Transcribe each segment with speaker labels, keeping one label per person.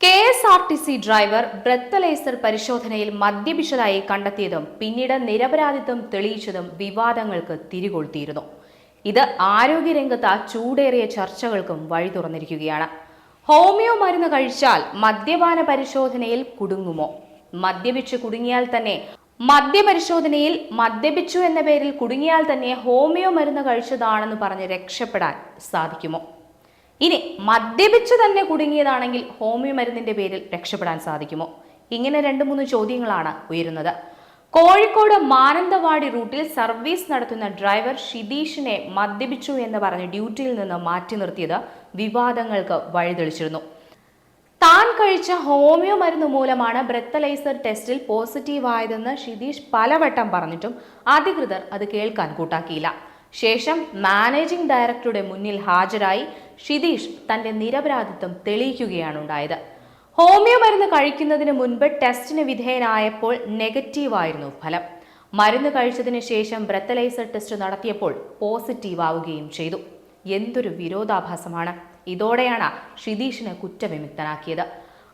Speaker 1: KSRTC driver breathalyser പരിശോധനയിൽ മദ്യപിച്ചതായി കണ്ടെത്തിയതും പിന്നീട് നിരപരാധിത്വം തെളിയിച്ചതും വിവാദങ്ങൾക്ക് തിരികൊളുത്തിയിരുന്നു. ഇത് ആരോഗ്യരംഗത്ത് ചൂടേറിയ ചർച്ചകൾക്കും വഴി തുറന്നിരിക്കുകയാണ്. ഹോമിയോ മരുന്ന് കഴിച്ചാൽ മദ്യപാന പരിശോധനയിൽ കുടുങ്ങുമോ? മദ്യപിച്ചു കുടുങ്ങിയാൽ തന്നെ മദ്യപരിശോധനയിൽ മദ്യപിച്ചു എന്ന പേരിൽ കുടുങ്ങിയാൽ തന്നെ ഹോമിയോ മരുന്ന് കഴിച്ചതാണെന്ന് പറഞ്ഞ് രക്ഷപ്പെടാൻ സാധിക്കുമോ? ഇനി മദ്യപിച്ചു തന്നെ കുടുങ്ങിയതാണെങ്കിൽ ഹോമിയോ മരുന്നിന്റെ പേരിൽ രക്ഷപ്പെടാൻ സാധിക്കുമോ? ഇങ്ങനെ 2-3 ചോദ്യങ്ങളാണ് ഉയരുന്നത്. കോഴിക്കോട് മാനന്തവാടി റൂട്ടിൽ സർവീസ് നടത്തുന്ന ഡ്രൈവർ ഷിതീഷിനെ മദ്യപിച്ചു എന്ന് പറഞ്ഞ് ഡ്യൂട്ടിയിൽ നിന്ന് മാറ്റി നിർത്തിയത് വിവാദങ്ങൾക്ക് വഴിതെളിച്ചിരുന്നു. താൻ കഴിച്ച ഹോമിയോ മരുന്ന് മൂലമാണ് ബ്രെത്തലൈസർ ടെസ്റ്റിൽ പോസിറ്റീവായതെന്ന് ഷിതീഷ് പലവട്ടം പറഞ്ഞിട്ടും അധികൃതർ അത് കേൾക്കാൻ കൂട്ടാക്കിയില്ല. ശേഷം മാനേജിംഗ് ഡയറക്ടറുടെ മുന്നിൽ ഹാജരായി ഷിതീഷ് തന്റെ നിരപരാധിത്വം തെളിയിക്കുകയാണ് ഉണ്ടായത്. ഹോമിയോ മരുന്ന് കഴിക്കുന്നതിന് മുൻപ് ടെസ്റ്റിന് വിധേയനായപ്പോൾ നെഗറ്റീവായിരുന്നു ഫലം. മരുന്ന് കഴിച്ചതിന് ശേഷം ബ്രെത്തലൈസർ ടെസ്റ്റ് നടത്തിയപ്പോൾ പോസിറ്റീവ് ആവുകയും ചെയ്തു. എന്തൊരു വിരോധാഭാസമാണ്! ഇതോടെയാണ് ഷിതീഷിനെ കുറ്റവിമുക്തനാക്കിയത്.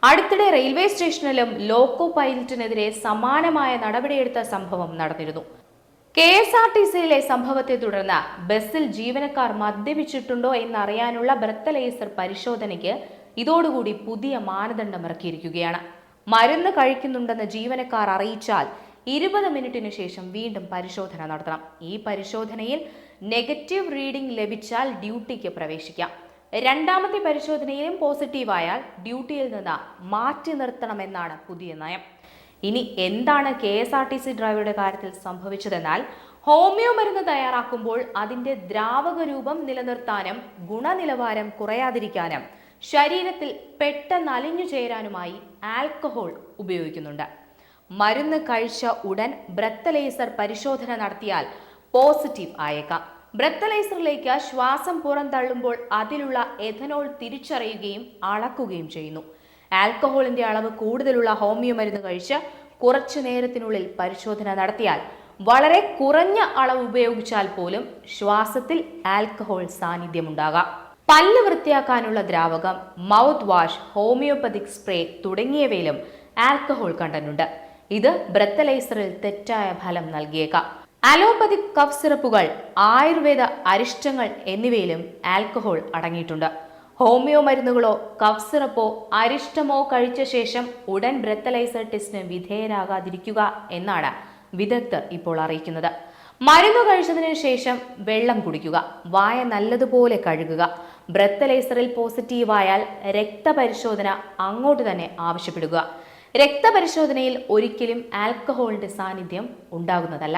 Speaker 1: അടുത്തിടെ റെയിൽവേ സ്റ്റേഷനിലും ലോക്കോ പൈലറ്റിനെതിരെ സമാനമായ നടപടിയെടുത്ത സംഭവം നടന്നിരുന്നു. KSRTCയിലെ സംഭവത്തെ തുടർന്ന് ബസ്സിൽ ജീവനക്കാർ മദ്യപിച്ചിട്ടുണ്ടോ എന്നറിയാനുള്ള ബ്രെത്തലൈസർ പരിശോധനയ്ക്ക് ഇതോടുകൂടി പുതിയ മാനദണ്ഡം ഇറക്കിയിരിക്കുകയാണ്. മരുന്ന് കഴിക്കുന്നുണ്ടെന്ന് ജീവനക്കാർ അറിയിച്ചാൽ 20 മിനിറ്റിന് ശേഷം വീണ്ടും പരിശോധന നടത്തണം. ഈ പരിശോധനയിൽ നെഗറ്റീവ് റീഡിംഗ് ലഭിച്ചാൽ ഡ്യൂട്ടിക്ക് പ്രവേശിക്കാം. രണ്ടാമത്തെ പരിശോധനയിലും പോസിറ്റീവായാൽ ഡ്യൂട്ടിയിൽ നിന്ന് മാറ്റി നിർത്തണമെന്നാണ് പുതിയ നയം. ഇനി എന്താണ് KSRTC ഡ്രൈവറുടെ കാര്യത്തിൽ സംഭവിച്ചതെന്നാൽ, ഹോമിയോ മരുന്ന് തയ്യാറാക്കുമ്പോൾ അതിന്റെ ദ്രാവക രൂപം നിലനിർത്താനും ഗുണനിലവാരം കുറയാതിരിക്കാനും ശരീരത്തിൽ പെട്ടെന്ന് അലിഞ്ഞു ചേരാനുമായി ആൽക്കഹോൾ ഉപയോഗിക്കുന്നുണ്ട്. മരുന്ന് കഴിച്ച ഉടൻ ബ്രെത്തലൈസർ പരിശോധന നടത്തിയാൽ പോസിറ്റീവ് ആയേക്കാം. ബ്രെത്തലൈസറിലേക്ക് ശ്വാസം പുറന്തള്ളുമ്പോൾ അതിലുള്ള എഥനോൾ തിരിച്ചറിയുകയും അളക്കുകയും ചെയ്യുന്നു. ആൽക്കഹോളിന്റെ അളവ് കൂടുതലുള്ള ഹോമിയോ മരുന്ന് കഴിച്ച് കുറച്ചു നേരത്തിനുള്ളിൽ പരിശോധന നടത്തിയാൽ വളരെ കുറഞ്ഞ അളവ് ഉപയോഗിച്ചാൽ പോലും ശ്വാസത്തിൽ ആൽക്കഹോൾ സാന്നിധ്യമുണ്ടാകാം. പല്ല് വൃത്തിയാക്കാനുള്ള ദ്രാവകം, മൗത്ത് വാഷ്, ഹോമിയോപ്പതിക് സ്പ്രേ തുടങ്ങിയവയിലും ആൽക്കഹോൾ കണ്ടന്റുണ്ട്. ഇത് ബ്രെത്തലൈസറിൽ തെറ്റായ ഫലം നൽകിയേക്കാം. അലോപ്പതിക് കഫ് സിറപ്പുകൾ, ആയുർവേദ അരിഷ്ടങ്ങൾ എന്നിവയിലും ആൽക്കഹോൾ അടങ്ങിയിട്ടുണ്ട്. ഹോമിയോ മരുന്നുകളോ കഫ് സിറപ്പോ അരിഷ്ടമോ കഴിച്ച ശേഷം ഉടൻ ബ്രെത്തലൈസർ ടെസ്റ്റിന് വിധേയരാകാതിരിക്കുക എന്നാണ് വിദഗ്ധർ ഇപ്പോൾ അറിയിക്കുന്നത്. മരുന്ന് കഴിച്ചതിന് ശേഷം വെള്ളം കുടിക്കുക, വായ നല്ലതുപോലെ കഴുകുക. ബ്രെത്തലൈസറിൽ പോസിറ്റീവായാൽ രക്തപരിശോധന അങ്ങോട്ട് തന്നെ ആവശ്യപ്പെടുക. രക്തപരിശോധനയിൽ ഒരിക്കലും ആൽക്കഹോളിന്റെ സാന്നിധ്യം ഉണ്ടാകുന്നതല്ല.